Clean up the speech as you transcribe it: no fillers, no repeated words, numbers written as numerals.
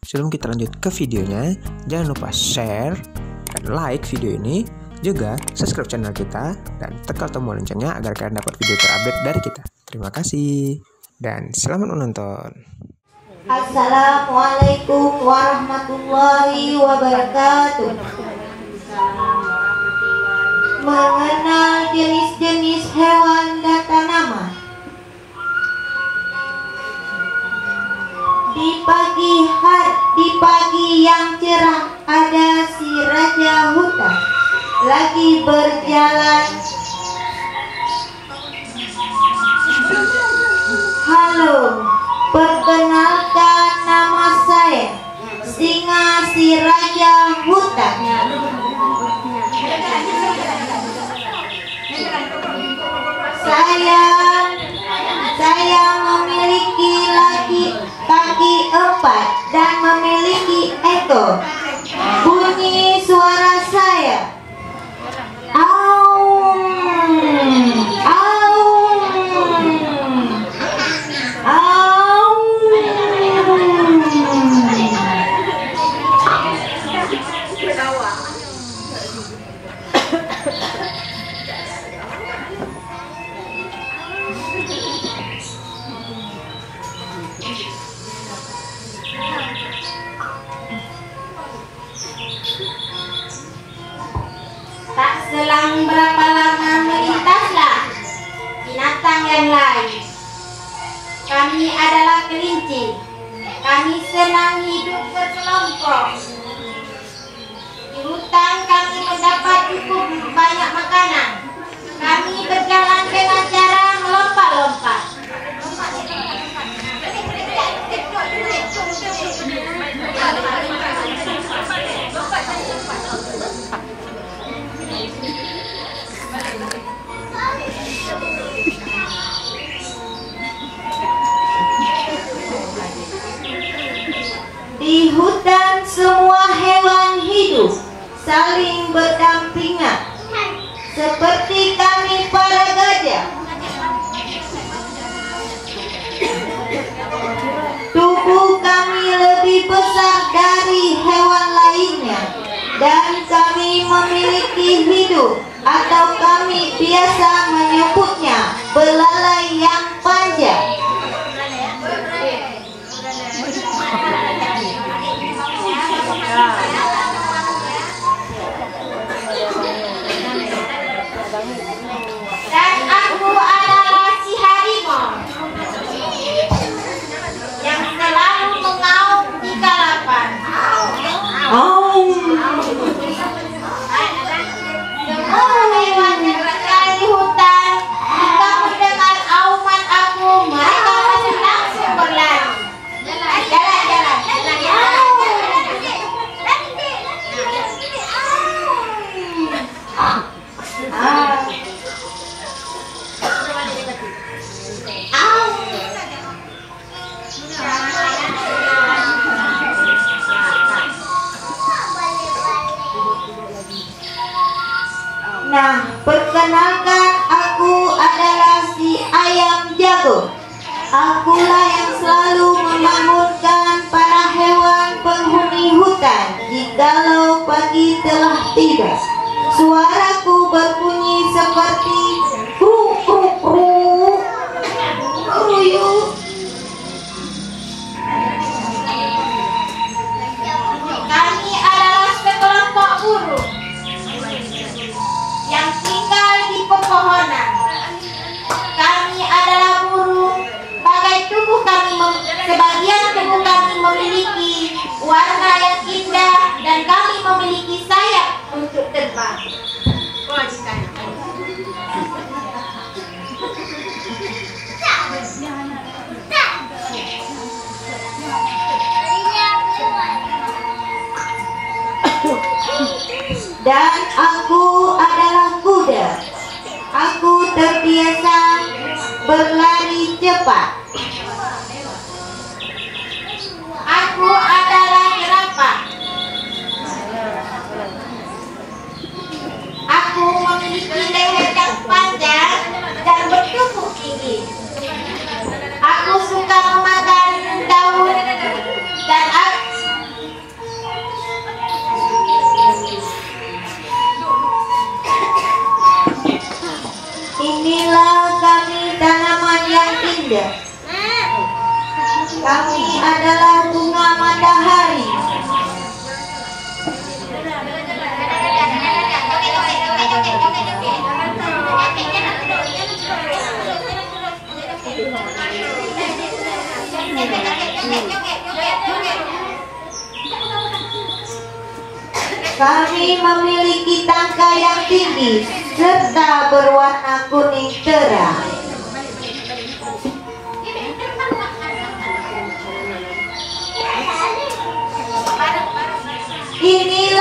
sebelum kita lanjut ke videonya, jangan lupa share dan like video ini. Juga subscribe channel kita dan tekan tombol loncengnya agar kalian dapat video terupdate dari kita. Terima kasih dan selamat menonton. Assalamualaikum warahmatullahi wabarakatuh. Mengenal jenis-jenis hewan dan tanaman. Di pagi yang cerah ada si raja hutan lagi berjalan. Halo, perkenalkan nama saya Singa si raja hutan. Saya memiliki kaki 4 dan memiliki ekor. Bunyi suara saya. Aum, aum, aum. Tak selang berapa lama melintaslah binatang yang lain. Kami adalah kelinci. Kami senang hidup berkelompok. Di hutan kami mendapat cukup banyak makanan. Kami berjalan dengan cara melompat-lompat. Di hutan semua hewan hidup saling berdampingan, seperti kami para gajah. Tubuh kami lebih besar dari hewan lainnya, dan kami memiliki hidung atau kami biasa menyebutnya belalai yang panjang. Dan aku adalah si harimau yang selalu mengaum jika lapar. Semua hewan yang tinggal di hutan jika mendengar auman aku, mereka pasti langsung berlari. Jalan. Nah, perkenalkan, aku adalah si ayam jago. Akulah yang selalu membangunkan para hewan penghuni hutan jikalau pagi telah tiba. Suaraku berbunyi seperti kruk kruk kruk kruyuk. Kami adalah sekelompok burung yang tinggal di pepohonan. Kami adalah burung. Sebagian tubuh kami memiliki warna yang indah dan kami memiliki sayap untuk terbang. Dan aku adalah kuda. Aku terbiasa berlari cepat. Aku adalah jerapah. Aku memiliki leher yang panjang dan bertubuh tinggi. Aku suka memakan daun dan indah. Kami adalah bunga matahari. Kami memiliki tangkai yang tinggi serta berwarna kuning terang. Inilah